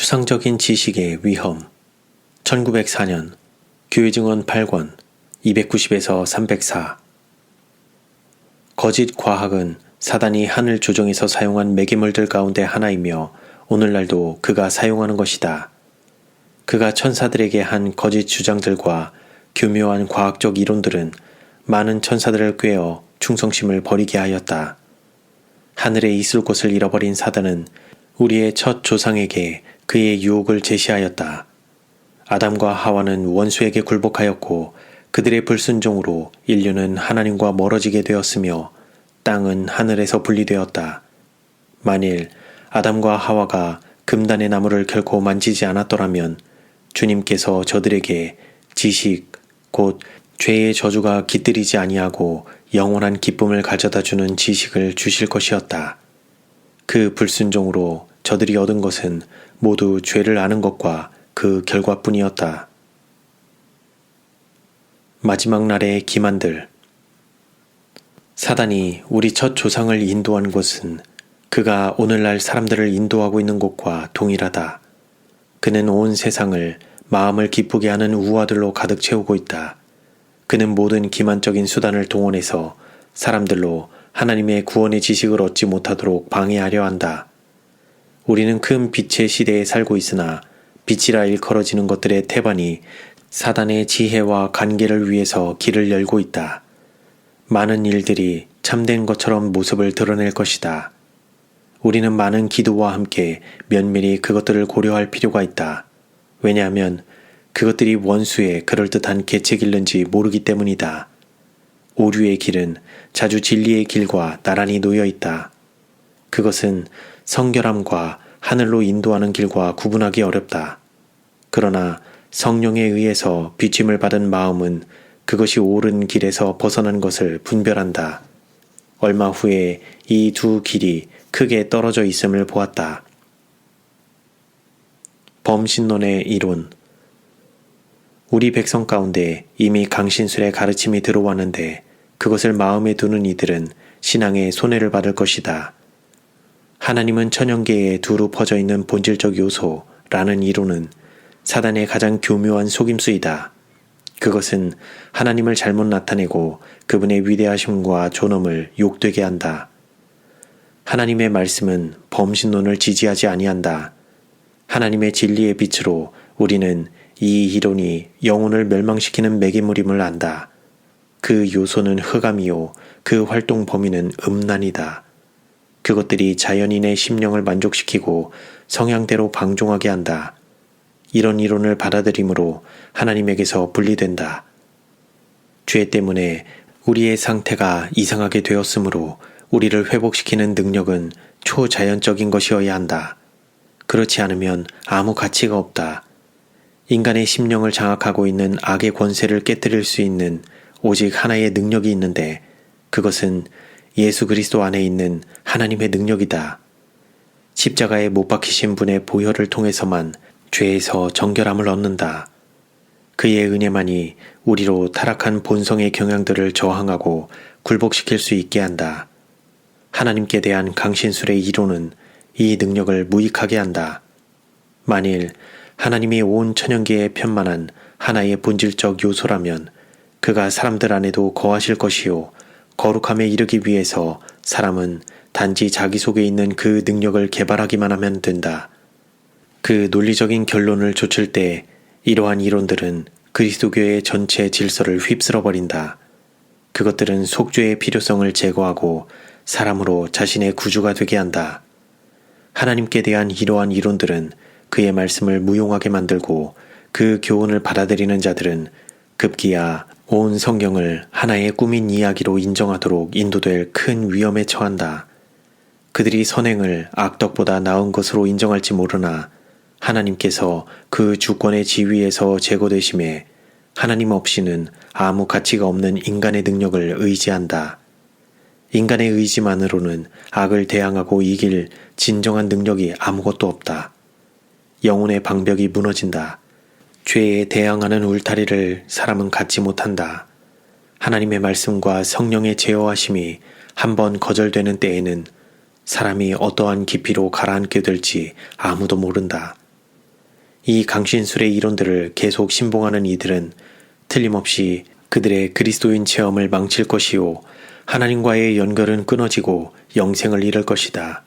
추상적인 지식의 위험. 1904년 교회증언 8권 290에서 304. 거짓 과학은 사단이 하늘 조정에서 사용한 매개물들 가운데 하나이며 오늘날도 그가 사용하는 것이다. 그가 천사들에게 한 거짓 주장들과 교묘한 과학적 이론들은 많은 천사들을 꾀어 충성심을 버리게 하였다. 하늘에 있을 곳을 잃어버린 사단은 우리의 첫 조상에게 그의 유혹을 제시하였다. 아담과 하와는 원수에게 굴복하였고 그들의 불순종으로 인류는 하나님과 멀어지게 되었으며 땅은 하늘에서 분리되었다. 만일 아담과 하와가 금단의 나무를 결코 만지지 않았더라면 주님께서 저들에게 지식, 곧 죄의 저주가 깃들이지 아니하고 영원한 기쁨을 가져다주는 지식을 주실 것이었다. 그 불순종으로 저들이 얻은 것은 모두 죄를 아는 것과 그 결과뿐이었다. 마지막 날의 기만들. 사단이 우리 첫 조상을 인도한 곳은 그가 오늘날 사람들을 인도하고 있는 곳과 동일하다. 그는 온 세상을 마음을 기쁘게 하는 우화들로 가득 채우고 있다. 그는 모든 기만적인 수단을 동원해서 사람들로 하나님의 구원의 지식을 얻지 못하도록 방해하려 한다. 우리는 큰 빛의 시대에 살고 있으나 빛이라 일컬어지는 것들의 태반이 사단의 지혜와 관계를 위해서 길을 열고 있다. 많은 일들이 참된 것처럼 모습을 드러낼 것이다. 우리는 많은 기도와 함께 면밀히 그것들을 고려할 필요가 있다. 왜냐하면 그것들이 원수의 그럴듯한 계책일는지 모르기 때문이다. 오류의 길은 자주 진리의 길과 나란히 놓여 있다. 그것은 성결함과 하늘로 인도하는 길과 구분하기 어렵다. 그러나 성령에 의해서 비침을 받은 마음은 그것이 옳은 길에서 벗어난 것을 분별한다. 얼마 후에 이 두 길이 크게 떨어져 있음을 보았다. 범신론의 이론. 우리 백성 가운데 이미 강신술의 가르침이 들어왔는데 그것을 마음에 두는 이들은 신앙에 손해를 받을 것이다. 하나님은 천연계에 두루 퍼져 있는 본질적 요소라는 이론은 사단의 가장 교묘한 속임수이다. 그것은 하나님을 잘못 나타내고 그분의 위대하심과 존엄을 욕되게 한다. 하나님의 말씀은 범신론을 지지하지 아니한다. 하나님의 진리의 빛으로 우리는 이 이론이 영혼을 멸망시키는 매개물임을 안다. 그 요소는 흑암이요, 그 활동 범위는 음란이다. 그것들이 자연인의 심령을 만족시키고 성향대로 방종하게 한다. 이런 이론을 받아들임으로 하나님에게서 분리된다. 죄 때문에 우리의 상태가 이상하게 되었으므로 우리를 회복시키는 능력은 초자연적인 것이어야 한다. 그렇지 않으면 아무 가치가 없다. 인간의 심령을 장악하고 있는 악의 권세를 깨뜨릴 수 있는 오직 하나의 능력이 있는데 그것은 예수 그리스도 안에 있는 하나님의 능력이다. 십자가에 못 박히신 분의 보혈을 통해서만 죄에서 정결함을 얻는다. 그의 은혜만이 우리로 타락한 본성의 경향들을 저항하고 굴복시킬 수 있게 한다. 하나님께 대한 강신술의 이론은 이 능력을 무익하게 한다. 만일 하나님이 온 천연계에 편만한 하나의 본질적 요소라면 그가 사람들 안에도 거하실 것이요 거룩함에 이르기 위해서 사람은 단지 자기 속에 있는 그 능력을 개발하기만 하면 된다. 그 논리적인 결론을 좇을 때 이러한 이론들은 그리스도교의 전체 질서를 휩쓸어버린다. 그것들은 속죄의 필요성을 제거하고 사람으로 자신의 구주가 되게 한다. 하나님께 대한 이러한 이론들은 그의 말씀을 무용하게 만들고 그 교훈을 받아들이는 자들은 급기야 온 성경을 하나의 꾸민 이야기로 인정하도록 인도될 큰 위험에 처한다. 그들이 선행을 악덕보다 나은 것으로 인정할지 모르나 하나님께서 그 주권의 지위에서 제거되심에 하나님 없이는 아무 가치가 없는 인간의 능력을 의지한다. 인간의 의지만으로는 악을 대항하고 이길 진정한 능력이 아무것도 없다. 영혼의 방벽이 무너진다. 죄에 대항하는 울타리를 사람은 갖지 못한다. 하나님의 말씀과 성령의 제어하심이 한번 거절되는 때에는 사람이 어떠한 깊이로 가라앉게 될지 아무도 모른다. 이 강신술의 이론들을 계속 신봉하는 이들은 틀림없이 그들의 그리스도인 체험을 망칠 것이요 하나님과의 연결은 끊어지고 영생을 잃을 것이다.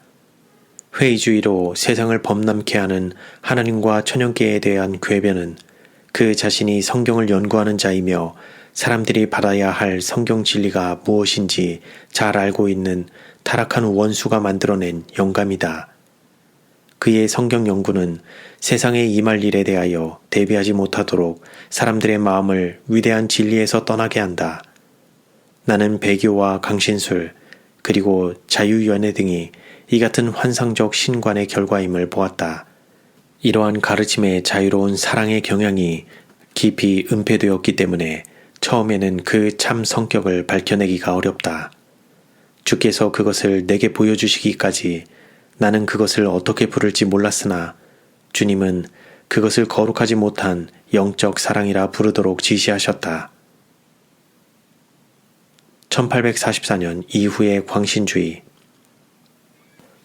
회의주의로 세상을 범람케 하는 하나님과 천연계에 대한 궤변은 그 자신이 성경을 연구하는 자이며 사람들이 받아야 할 성경 진리가 무엇인지 잘 알고 있는 타락한 원수가 만들어낸 영감이다. 그의 성경 연구는 세상에 임할 일에 대하여 대비하지 못하도록 사람들의 마음을 위대한 진리에서 떠나게 한다. 나는 배교와 강신술 그리고 자유연애 등이 이 같은 환상적 신관의 결과임을 보았다. 이러한 가르침의 자유로운 사랑의 경향이 깊이 은폐되었기 때문에 처음에는 그 참 성격을 밝혀내기가 어렵다. 주께서 그것을 내게 보여주시기까지 나는 그것을 어떻게 부를지 몰랐으나 주님은 그것을 거룩하지 못한 영적 사랑이라 부르도록 지시하셨다. 1844년 이후의 광신주의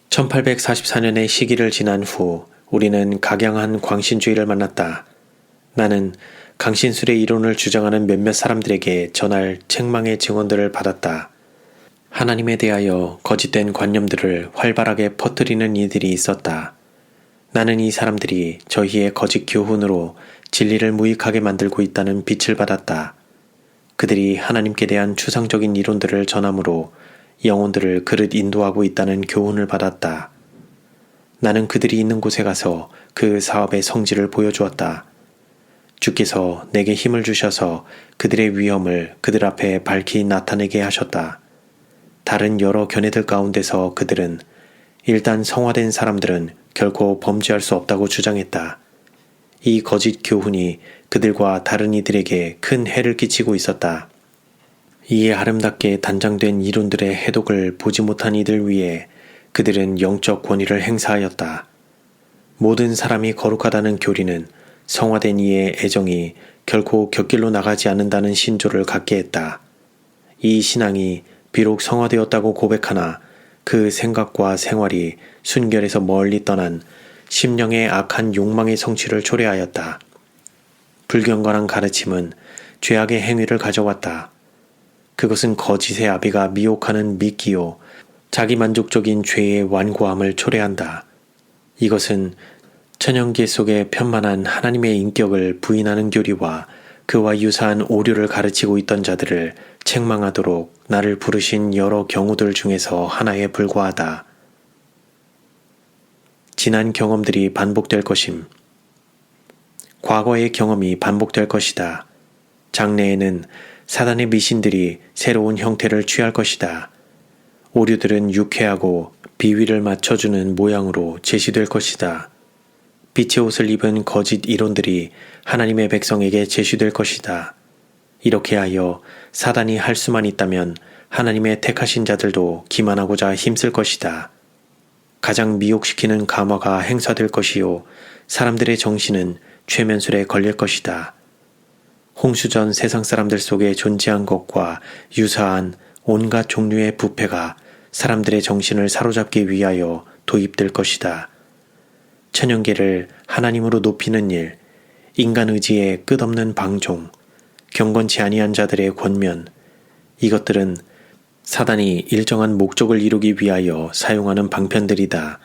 1844년의 시기를 지난 후 우리는 각양한 광신주의를 만났다. 나는 강신술의 이론을 주장하는 몇몇 사람들에게 전할 책망의 증언들을 받았다. 하나님에 대하여 거짓된 관념들을 활발하게 퍼뜨리는 이들이 있었다. 나는 이 사람들이 저희의 거짓 교훈으로 진리를 무익하게 만들고 있다는 빛을 받았다. 그들이 하나님께 대한 추상적인 이론들을 전함으로 영혼들을 그릇 인도하고 있다는 교훈을 받았다. 나는 그들이 있는 곳에 가서 그 사업의 성질을 보여주었다. 주께서 내게 힘을 주셔서 그들의 위험을 그들 앞에 밝히 나타내게 하셨다. 다른 여러 견해들 가운데서 그들은 일단 성화된 사람들은 결코 범죄할 수 없다고 주장했다. 이 거짓 교훈이 그들과 다른 이들에게 큰 해를 끼치고 있었다. 이에 아름답게 단장된 이론들의 해독을 보지 못한 이들 위에 그들은 영적 권위를 행사하였다. 모든 사람이 거룩하다는 교리는 성화된 이의 애정이 결코 곁길로 나가지 않는다는 신조를 갖게 했다. 이 신앙이 비록 성화되었다고 고백하나 그 생각과 생활이 순결에서 멀리 떠난 심령의 악한 욕망의 성취를 초래하였다. 불경건한 가르침은 죄악의 행위를 가져왔다. 그것은 거짓의 아비가 미혹하는 미끼요 자기만족적인 죄의 완고함을 초래한다. 이것은 천연계 속에 편만한 하나님의 인격을 부인하는 교리와 그와 유사한 오류를 가르치고 있던 자들을 책망하도록 나를 부르신 여러 경우들 중에서 하나에 불과하다. 지난 경험들이 반복될 것임. 과거의 경험이 반복될 것이다. 장래에는 사단의 미신들이 새로운 형태를 취할 것이다. 오류들은 유쾌하고 비위를 맞춰주는 모양으로 제시될 것이다. 빛의 옷을 입은 거짓 이론들이 하나님의 백성에게 제시될 것이다. 이렇게 하여 사단이 할 수만 있다면 하나님의 택하신 자들도 기만하고자 힘쓸 것이다. 가장 미혹시키는 감화가 행사될 것이요 사람들의 정신은 최면술에 걸릴 것이다. 홍수전 세상 사람들 속에 존재한 것과 유사한 온갖 종류의 부패가 사람들의 정신을 사로잡기 위하여 도입될 것이다. 천연계를 하나님으로 높이는 일, 인간 의지의 끝없는 방종, 경건치 아니한 자들의 권면, 이것들은 사단이 일정한 목적을 이루기 위하여 사용하는 방편들이다.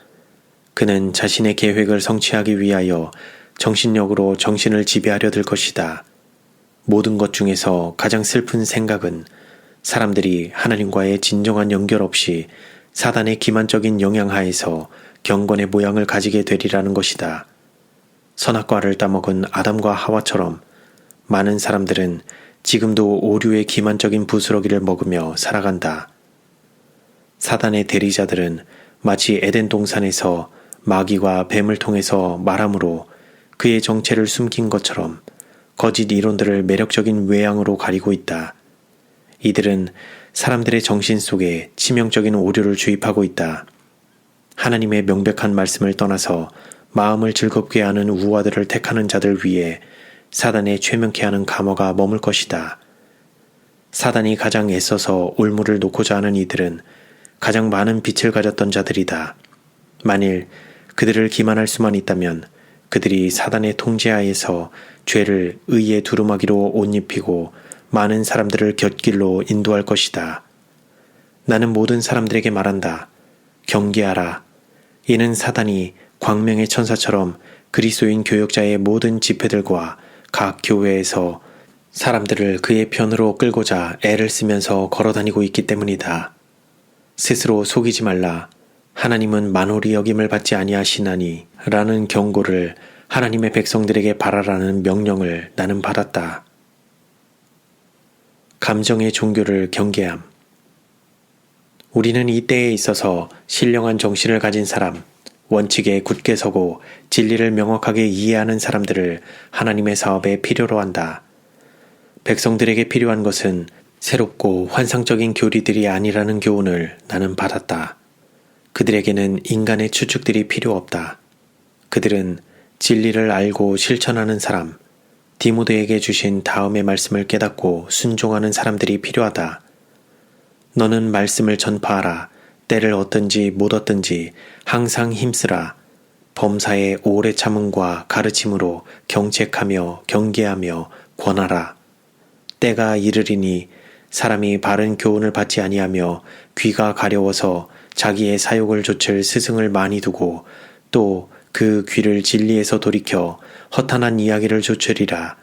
그는 자신의 계획을 성취하기 위하여 정신력으로 정신을 지배하려 들 것이다. 모든 것 중에서 가장 슬픈 생각은 사람들이 하나님과의 진정한 연결 없이 사단의 기만적인 영향 하에서 경건의 모양을 가지게 되리라는 것이다. 선악과를 따먹은 아담과 하와처럼 많은 사람들은 지금도 오류의 기만적인 부스러기를 먹으며 살아간다. 사단의 대리자들은 마치 에덴 동산에서 마귀와 뱀을 통해서 말함으로 그의 정체를 숨긴 것처럼 거짓 이론들을 매력적인 외양으로 가리고 있다. 이들은 사람들의 정신 속에 치명적인 오류를 주입하고 있다. 하나님의 명백한 말씀을 떠나서 마음을 즐겁게 하는 우화들을 택하는 자들 위에 사단의 최명케 하는 감화가 머물 것이다. 사단이 가장 애써서 올무를 놓고자 하는 이들은 가장 많은 빛을 가졌던 자들이다. 만일 그들을 기만할 수만 있다면 그들이 사단의 통제하에서 죄를 의의 두루마기로 옷 입히고 많은 사람들을 곁길로 인도할 것이다. 나는 모든 사람들에게 말한다. 경계하라. 이는 사단이 광명의 천사처럼 그리스도인 교역자의 모든 집회들과 각 교회에서 사람들을 그의 편으로 끌고자 애를 쓰면서 걸어다니고 있기 때문이다. 스스로 속이지 말라. 하나님은 만홀히 여김을 받지 아니하시나니 라는 경고를 하나님의 백성들에게 바라라는 명령을 나는 받았다. 감정의 종교를 경계함. 우리는 이 때에 있어서 신령한 정신을 가진 사람, 원칙에 굳게 서고 진리를 명확하게 이해하는 사람들을 하나님의 사업에 필요로 한다. 백성들에게 필요한 것은 새롭고 환상적인 교리들이 아니라는 교훈을 나는 받았다. 그들에게는 인간의 추측들이 필요 없다. 그들은 진리를 알고 실천하는 사람, 디모데에게 주신 다음의 말씀을 깨닫고 순종하는 사람들이 필요하다. 너는 말씀을 전파하라. 때를 얻든지 못 얻든지 항상 힘쓰라. 범사의 오래 참음과 가르침으로 경책하며 경계하며 권하라. 때가 이르리니 사람이 바른 교훈을 받지 아니하며 귀가 가려워서 자기의 사욕을 좇을 스승을 많이 두고 또 그 귀를 진리에서 돌이켜 허탄한 이야기를 좇으리라.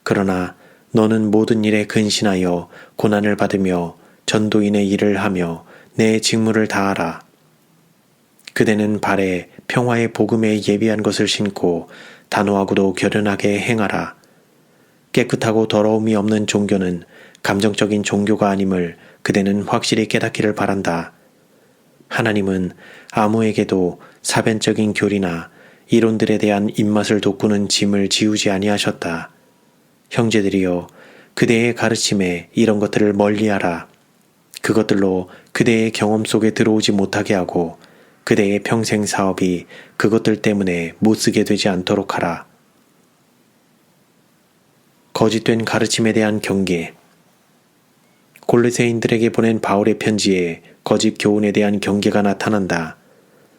그러나 너는 모든 일에 근신하여 고난을 받으며 전도인의 일을 하며 내 직무를 다하라. 그대는 발에 평화의 복음에 예비한 것을 신고 단호하고도 결연하게 행하라. 깨끗하고 더러움이 없는 종교는 감정적인 종교가 아님을 그대는 확실히 깨닫기를 바란다. 하나님은 아무에게도 사변적인 교리나 이론들에 대한 입맛을 돋구는 짐을 지우지 아니하셨다. 형제들이여, 그대의 가르침에 이런 것들을 멀리하라. 그것들로 그대의 경험 속에 들어오지 못하게 하고 그대의 평생 사업이 그것들 때문에 못쓰게 되지 않도록 하라. 거짓된 가르침에 대한 경계. 골로새인들에게 보낸 바울의 편지에 거짓 교훈에 대한 경계가 나타난다.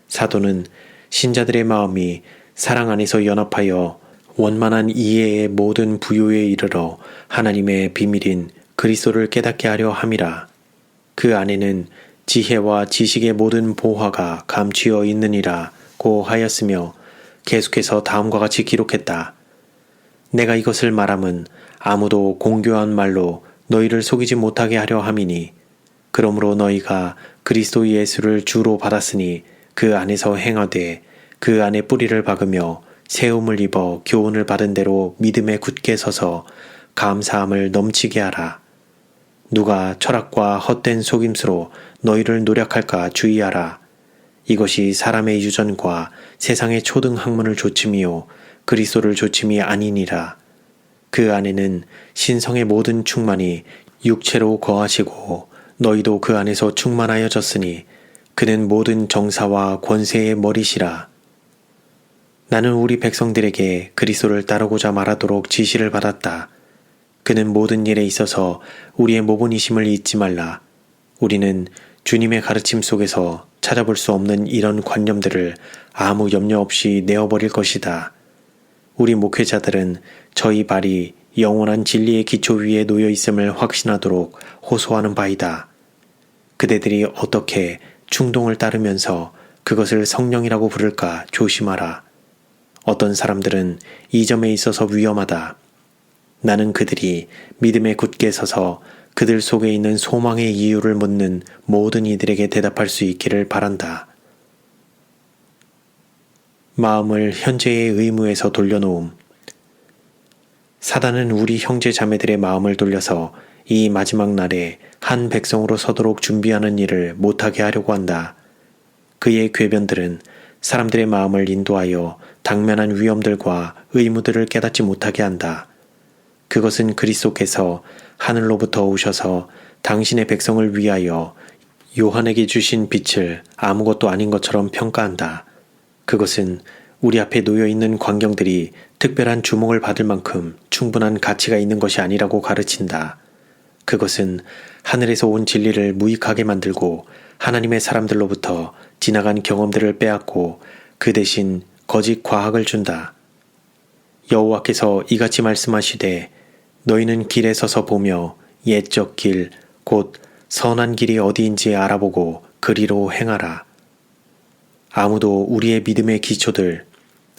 사도는 신자들의 마음이 사랑 안에서 연합하여 원만한 이해의 모든 부요에 이르러 하나님의 비밀인 그리스도를 깨닫게 하려 함이라. 그 안에는 지혜와 지식의 모든 보화가 감추어 있느니라고 하였으며 계속해서 다음과 같이 기록했다. 내가 이것을 말함은 아무도 공교한 말로 너희를 속이지 못하게 하려 함이니 그러므로 너희가 그리스도 예수를 주로 받았으니 그 안에서 행하되 그 안에 뿌리를 박으며 세움을 입어 교훈을 받은 대로 믿음에 굳게 서서 감사함을 넘치게 하라. 누가 철학과 헛된 속임수로 너희를 노력할까 주의하라. 이것이 사람의 유전과 세상의 초등 학문을 조침이요 그리스도를 조침이 아니니라. 그 안에는 신성의 모든 충만이 육체로 거하시고 너희도 그 안에서 충만하여졌으니 그는 모든 정사와 권세의 머리시라. 나는 우리 백성들에게 그리스도를 따르고자 말하도록 지시를 받았다. 그는 모든 일에 있어서 우리의 모본이심을 잊지 말라. 우리는 주님의 가르침 속에서 찾아볼 수 없는 이런 관념들을 아무 염려 없이 내어버릴 것이다. 우리 목회자들은 저희 발이 영원한 진리의 기초 위에 놓여 있음을 확신하도록 호소하는 바이다. 그대들이 어떻게 충동을 따르면서 그것을 성령이라고 부를까 조심하라. 어떤 사람들은 이 점에 있어서 위험하다. 나는 그들이 믿음에 굳게 서서 그들 속에 있는 소망의 이유를 묻는 모든 이들에게 대답할 수 있기를 바란다. 마음을 현재의 의무에서 돌려놓음. 사단은 우리 형제 자매들의 마음을 돌려서 이 마지막 날에 한 백성으로 서도록 준비하는 일을 못하게 하려고 한다. 그의 궤변들은 사람들의 마음을 인도하여 당면한 위험들과 의무들을 깨닫지 못하게 한다. 그것은 그리스도께서 하늘로부터 오셔서 당신의 백성을 위하여 요한에게 주신 빛을 아무것도 아닌 것처럼 평가한다. 그것은 우리 앞에 놓여있는 광경들이 특별한 주목을 받을 만큼 충분한 가치가 있는 것이 아니라고 가르친다. 그것은 하늘에서 온 진리를 무익하게 만들고 하나님의 사람들로부터 지나간 경험들을 빼앗고 그 대신 거짓 과학을 준다. 여호와께서 이같이 말씀하시되 너희는 길에 서서 보며 옛적 길 곧 선한 길이 어디인지 알아보고 그리로 행하라. 아무도 우리의 믿음의 기초들,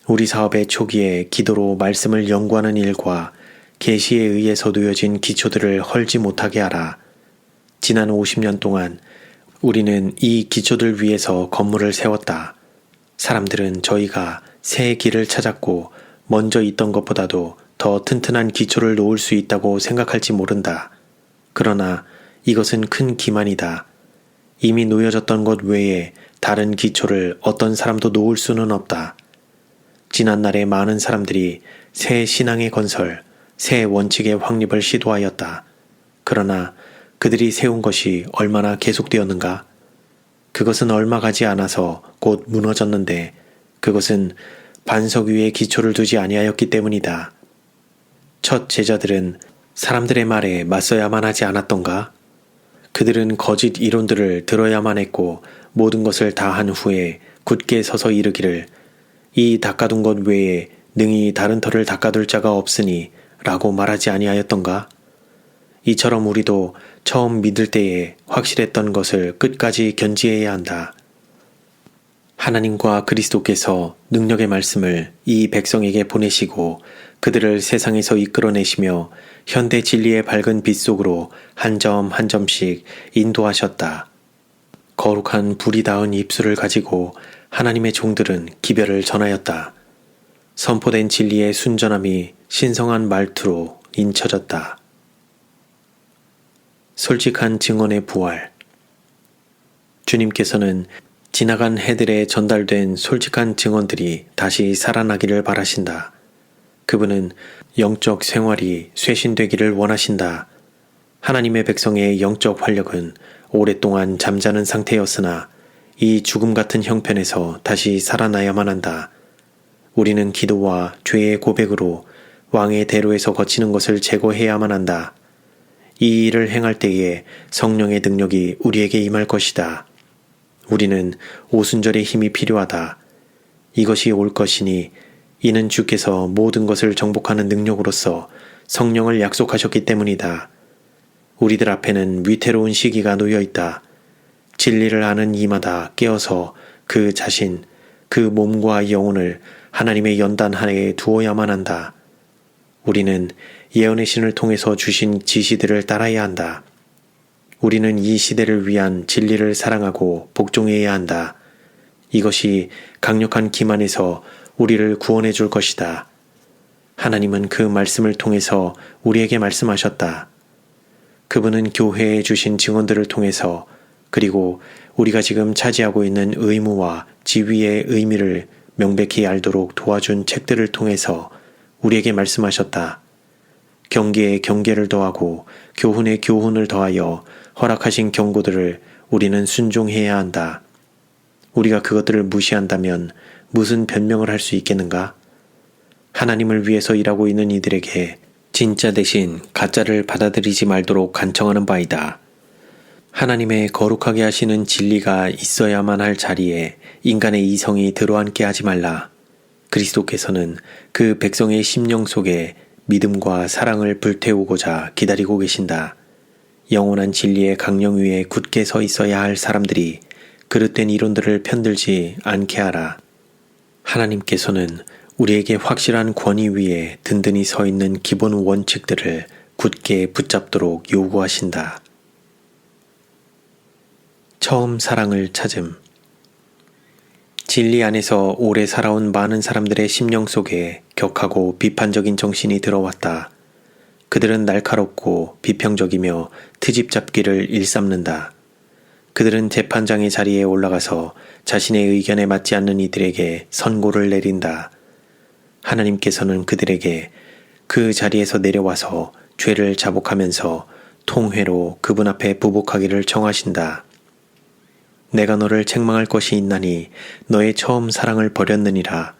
우리 사업의 초기에 기도로 말씀을 연구하는 일과 계시에 의해서 놓여진 기초들을 헐지 못하게 하라. 지난 50년 동안 우리는 이 기초들 위에서 건물을 세웠다. 사람들은 저희가 새 길을 찾았고 먼저 있던 것보다도 더 튼튼한 기초를 놓을 수 있다고 생각할지 모른다. 그러나 이것은 큰 기만이다. 이미 놓여졌던 것 외에 다른 기초를 어떤 사람도 놓을 수는 없다. 지난날에 많은 사람들이 새 신앙의 건설, 새 원칙의 확립을 시도하였다. 그러나 그들이 세운 것이 얼마나 계속되었는가? 그것은 얼마 가지 않아서 곧 무너졌는데 그것은 반석 위에 기초를 두지 아니하였기 때문이다. 첫 제자들은 사람들의 말에 맞서야만 하지 않았던가? 그들은 거짓 이론들을 들어야만 했고 모든 것을 다 한 후에 굳게 서서 이르기를 이 닦아둔 것 외에 능히 다른 터를 닦아둘 자가 없으니 라고 말하지 아니하였던가? 이처럼 우리도 처음 믿을 때에 확실했던 것을 끝까지 견지해야 한다. 하나님과 그리스도께서 능력의 말씀을 이 백성에게 보내시고 그들을 세상에서 이끌어내시며 현대 진리의 밝은 빛 속으로 한 점 한 점씩 인도하셨다. 거룩한 불이 닿은 입술을 가지고 하나님의 종들은 기별을 전하였다. 선포된 진리의 순전함이 신성한 말투로 인쳐졌다. 솔직한 증언의 부활. 주님께서는 지나간 해들에 전달된 솔직한 증언들이 다시 살아나기를 바라신다. 그분은 영적 생활이 쇄신되기를 원하신다. 하나님의 백성의 영적 활력은 오랫동안 잠자는 상태였으나 이 죽음 같은 형편에서 다시 살아나야만 한다. 우리는 기도와 죄의 고백으로 왕의 대로에서 거치는 것을 제거해야만 한다. 이 일을 행할 때에 성령의 능력이 우리에게 임할 것이다. 우리는 오순절의 힘이 필요하다. 이것이 올 것이니 이는 주께서 모든 것을 정복하는 능력으로서 성령을 약속하셨기 때문이다. 우리들 앞에는 위태로운 시기가 놓여 있다. 진리를 아는 이마다 깨어서 그 자신, 그 몸과 영혼을 하나님의 연단 하에 두어야만 한다. 우리는 예언의 신을 통해서 주신 지시들을 따라야 한다. 우리는 이 시대를 위한 진리를 사랑하고 복종해야 한다. 이것이 강력한 기만에서 우리를 구원해 줄 것이다. 하나님은 그 말씀을 통해서 우리에게 말씀하셨다. 그분은 교회에 주신 증언들을 통해서 그리고 우리가 지금 차지하고 있는 의무와 지위의 의미를 명백히 알도록 도와준 책들을 통해서 우리에게 말씀하셨다. 경계에 경계를 더하고 교훈에 교훈을 더하여 허락하신 경고들을 우리는 순종해야 한다. 우리가 그것들을 무시한다면 무슨 변명을 할 수 있겠는가? 하나님을 위해서 일하고 있는 이들에게 진짜 대신 가짜를 받아들이지 말도록 간청하는 바이다. 하나님의 거룩하게 하시는 진리가 있어야만 할 자리에 인간의 이성이 들어앉게 하지 말라. 그리스도께서는 그 백성의 심령 속에 믿음과 사랑을 불태우고자 기다리고 계신다. 영원한 진리의 강령 위에 굳게 서 있어야 할 사람들이 그릇된 이론들을 편들지 않게 하라. 하나님께서는 우리에게 확실한 권위 위에 든든히 서 있는 기본 원칙들을 굳게 붙잡도록 요구하신다. 처음 사랑을 찾음. 진리 안에서 오래 살아온 많은 사람들의 심령 속에 격하고 비판적인 정신이 들어왔다. 그들은 날카롭고 비평적이며 트집 잡기를 일삼는다. 그들은 재판장의 자리에 올라가서 자신의 의견에 맞지 않는 이들에게 선고를 내린다. 하나님께서는 그들에게 그 자리에서 내려와서 죄를 자복하면서 통회로 그분 앞에 부복하기를 청하신다. 내가 너를 책망할 것이 있나니 너의 처음 사랑을 버렸느니라.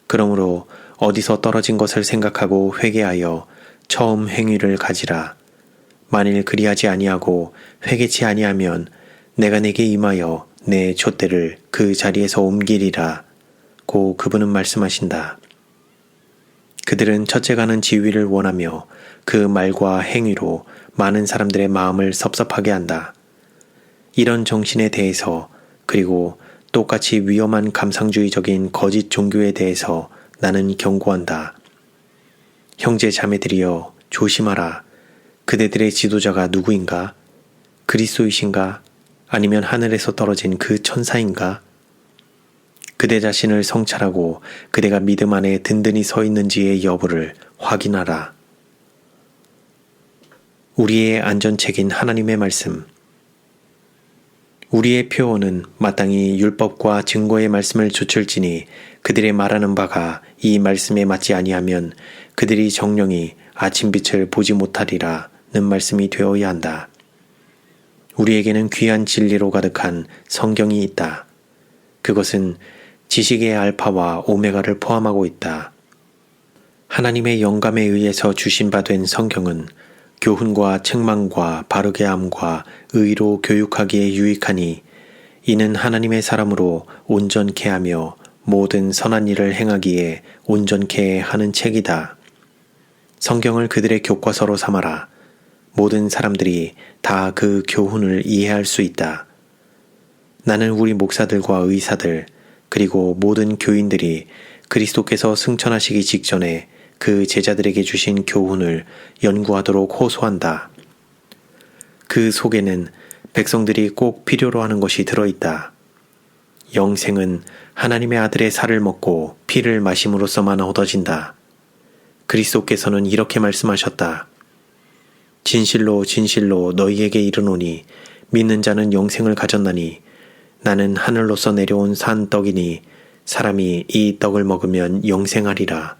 그러므로 어디서 떨어진 것을 생각하고 회개하여 처음 행위를 가지라. 만일 그리하지 아니하고 회개치 아니하면 내가 네게 임하여 내 촛대를 그 자리에서 옮기리라. 고 그분은 말씀하신다. 그들은 첫째가는 지위를 원하며 그 말과 행위로 많은 사람들의 마음을 섭섭하게 한다. 이런 정신에 대해서 그리고 똑같이 위험한 감상주의적인 거짓 종교에 대해서 나는 경고한다. 형제 자매들이여 조심하라. 그대들의 지도자가 누구인가? 그리스도이신가? 아니면 하늘에서 떨어진 그 천사인가? 그대 자신을 성찰하고 그대가 믿음 안에 든든히 서 있는지의 여부를 확인하라. 우리의 안전책인 하나님의 말씀. 우리의 표어는 마땅히 율법과 증거의 말씀을 좇을지니 그들의 말하는 바가 이 말씀에 맞지 아니하면 그들이 정령이 아침빛을 보지 못하리라는 말씀이 되어야 한다. 우리에게는 귀한 진리로 가득한 성경이 있다. 그것은 지식의 알파와 오메가를 포함하고 있다. 하나님의 영감에 의해서 주신 바 된 성경은 교훈과 책망과 바르게 함과 의로 교육하기에 유익하니 이는 하나님의 사람으로 온전케 하며 모든 선한 일을 행하기에 온전케 하는 책이다. 성경을 그들의 교과서로 삼아라. 모든 사람들이 다 그 교훈을 이해할 수 있다. 나는 우리 목사들과 의사들 그리고 모든 교인들이 그리스도께서 승천하시기 직전에 그 제자들에게 주신 교훈을 연구하도록 호소한다. 그 속에는 백성들이 꼭 필요로 하는 것이 들어있다. 영생은 하나님의 아들의 살을 먹고 피를 마심으로써만 얻어진다. 그리스도께서는 이렇게 말씀하셨다. 진실로 진실로 너희에게 이르노니 믿는 자는 영생을 가졌나니 나는 하늘로서 내려온 산 떡이니 사람이 이 떡을 먹으면 영생하리라.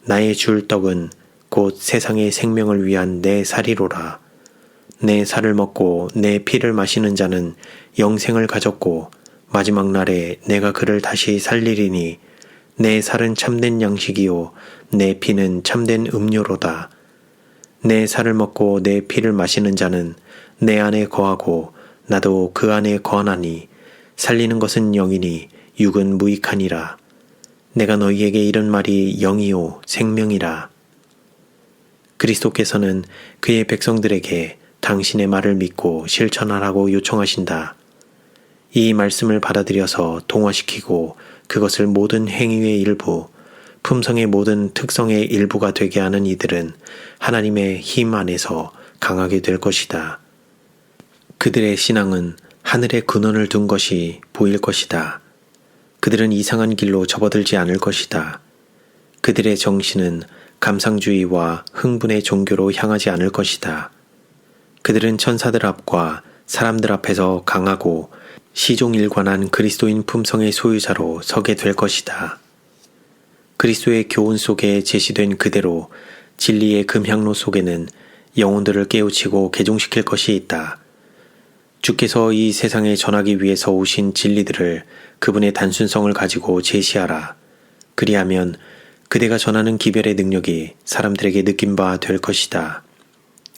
나의 줄 떡은 곧 세상의 생명을 위한 내 살이로라. 내 살을 먹고 내 피를 마시는 자는 영생을 가졌고 마지막 날에 내가 그를 다시 살리리니 내 살은 참된 양식이요 내 피는 참된 음료로다. 내 살을 먹고 내 피를 마시는 자는 내 안에 거하고 나도 그 안에 거하나니 살리는 것은 영이니 육은 무익하니라. 내가 너희에게 이른 말이 영이요 생명이라. 그리스도께서는 그의 백성들에게 당신의 말을 믿고 실천하라고 요청하신다. 이 말씀을 받아들여서 동화시키고 그것을 모든 행위의 일부, 품성의 모든 특성의 일부가 되게 하는 이들은 하나님의 힘 안에서 강하게 될 것이다. 그들의 신앙은 하늘에 근원을 둔 것이 보일 것이다. 그들은 이상한 길로 접어들지 않을 것이다. 그들의 정신은 감상주의와 흥분의 종교로 향하지 않을 것이다. 그들은 천사들 앞과 사람들 앞에서 강하고 시종일관한 그리스도인 품성의 소유자로 서게 될 것이다. 그리스도의 교훈 속에 제시된 그대로 진리의 금향로 속에는 영혼들을 깨우치고 개종시킬 것이 있다. 주께서 이 세상에 전하기 위해서 오신 진리들을 그분의 단순성을 가지고 제시하라. 그리하면 그대가 전하는 기별의 능력이 사람들에게 느낀 바 될 것이다.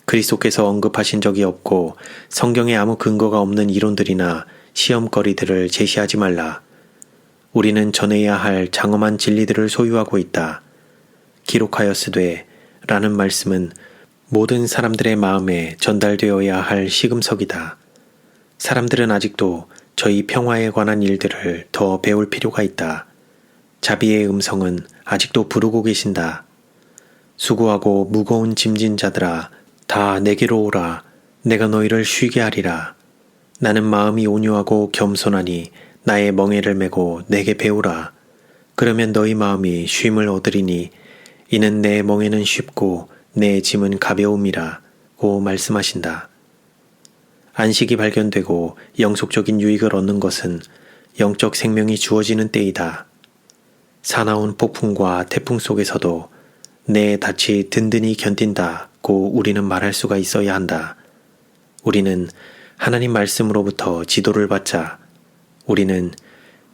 그리스도께서 언급하신 적이 없고 성경에 아무 근거가 없는 이론들이나 시험거리들을 제시하지 말라. 우리는 전해야 할 장엄한 진리들을 소유하고 있다. 기록하였으되 라는 말씀은 모든 사람들의 마음에 전달되어야 할 시금석이다. 사람들은 아직도 저희 평화에 관한 일들을 더 배울 필요가 있다. 자비의 음성은 아직도 부르고 계신다. 수고하고 무거운 짐진 자들아 다 내게로 오라. 내가 너희를 쉬게 하리라. 나는 마음이 온유하고 겸손하니 나의 멍에를 메고 내게 배우라. 그러면 너희 마음이 쉼을 얻으리니 이는 내 멍에는 쉽고 내 짐은 가벼움이라 고 말씀하신다. 안식이 발견되고 영속적인 유익을 얻는 것은 영적 생명이 주어지는 때이다. 사나운 폭풍과 태풍 속에서도 내 닻이 든든히 견딘다고 우리는 말할 수가 있어야 한다. 우리는 하나님 말씀으로부터 지도를 받자. 우리는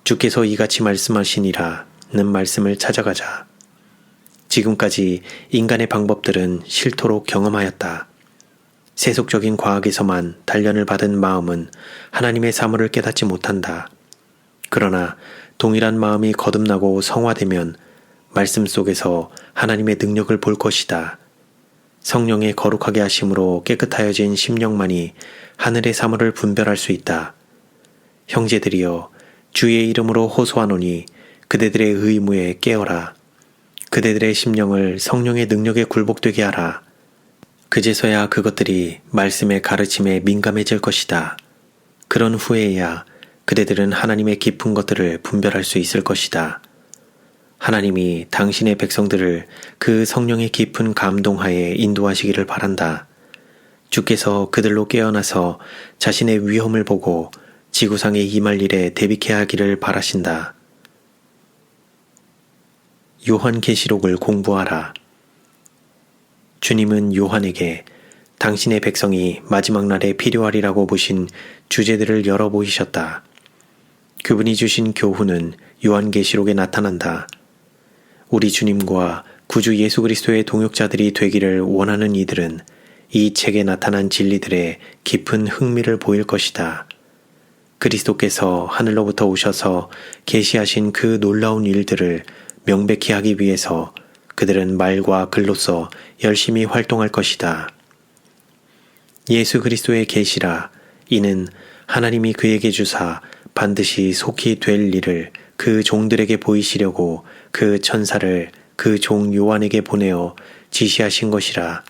주께서 이같이 말씀하시니라는 말씀을 찾아가자. 지금까지 인간의 방법들은 싫도록 경험하였다. 세속적인 과학에서만 단련을 받은 마음은 하나님의 사물을 깨닫지 못한다. 그러나 동일한 마음이 거듭나고 성화되면 말씀 속에서 하나님의 능력을 볼 것이다. 성령의 거룩하게 하심으로 깨끗하여진 심령만이 하늘의 사물을 분별할 수 있다. 형제들이여, 주의 이름으로 호소하노니 그대들의 의무에 깨어라. 그대들의 심령을 성령의 능력에 굴복되게 하라. 그제서야 그것들이 말씀의 가르침에 민감해질 것이다. 그런 후에야 그대들은 하나님의 깊은 것들을 분별할 수 있을 것이다. 하나님이 당신의 백성들을 그 성령의 깊은 감동하에 인도하시기를 바란다. 주께서 그들로 깨어나서 자신의 위험을 보고 지구상에 임할 일에 대비케 하기를 바라신다. 요한계시록을 공부하라. 주님은 요한에게 당신의 백성이 마지막 날에 필요하리라고 보신 주제들을 열어 보이셨다. 그분이 주신 교훈은 요한계시록에 나타난다. 우리 주님과 구주 예수 그리스도의 동역자들이 되기를 원하는 이들은 이 책에 나타난 진리들에 깊은 흥미를 보일 것이다. 그리스도께서 하늘로부터 오셔서 계시하신 그 놀라운 일들을 명백히 하기 위해서 그들은 말과 글로써 열심히 활동할 것이다. 예수 그리스도의 계시라. 이는 하나님이 그에게 주사 반드시 속히 될 일을 그 종들에게 보이시려고 그 천사를 그 종 요한에게 보내어 지시하신 것이라.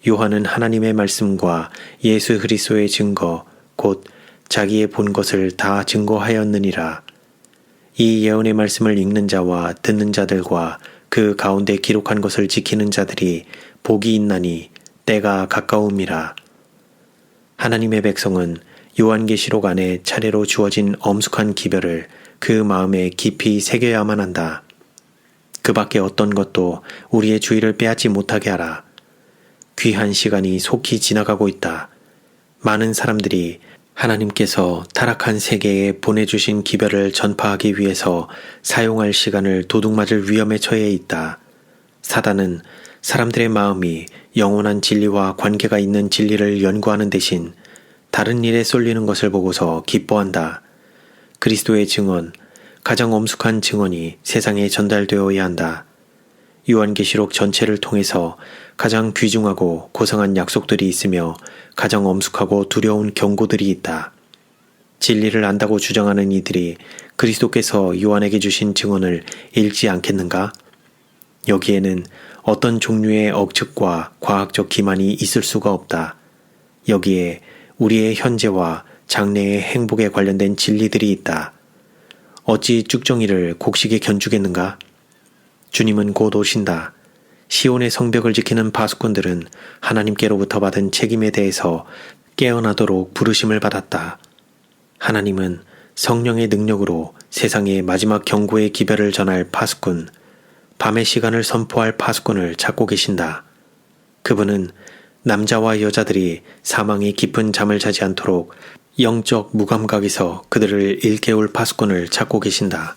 요한은 하나님의 말씀과 예수 그리스도의 증거 곧 자기의 본 것을 다 증거하였느니라. 이 예언의 말씀을 읽는 자와 듣는 자들과 그 가운데 기록한 것을 지키는 자들이 복이 있나니 때가 가까움이라. 하나님의 백성은 요한계시록 안에 차례로 주어진 엄숙한 기별을 그 마음에 깊이 새겨야만 한다. 그 밖에 어떤 것도 우리의 주의를 빼앗지 못하게 하라. 귀한 시간이 속히 지나가고 있다. 많은 사람들이 하나님께서 타락한 세계에 보내주신 기별을 전파하기 위해서 사용할 시간을 도둑맞을 위험에 처해 있다. 사단은 사람들의 마음이 영원한 진리와 관계가 있는 진리를 연구하는 대신 다른 일에 쏠리는 것을 보고서 기뻐한다. 그리스도의 증언, 가장 엄숙한 증언이 세상에 전달되어야 한다. 요한계시록 전체를 통해서 가장 귀중하고 고상한 약속들이 있으며 가장 엄숙하고 두려운 경고들이 있다. 진리를 안다고 주장하는 이들이 그리스도께서 요한에게 주신 증언을 읽지 않겠는가? 여기에는 어떤 종류의 억측과 과학적 기만이 있을 수가 없다. 여기에 우리의 현재와 장래의 행복에 관련된 진리들이 있다. 어찌 쭉정이를 곡식에 견주겠는가? 주님은 곧 오신다. 시온의 성벽을 지키는 파수꾼들은 하나님께로부터 받은 책임에 대해서 깨어나도록 부르심을 받았다. 하나님은 성령의 능력으로 세상의 마지막 경고의 기별을 전할 파수꾼, 밤의 시간을 선포할 파수꾼을 찾고 계신다. 그분은 남자와 여자들이 사망이 깊은 잠을 자지 않도록 영적 무감각에서 그들을 일깨울 파수꾼을 찾고 계신다.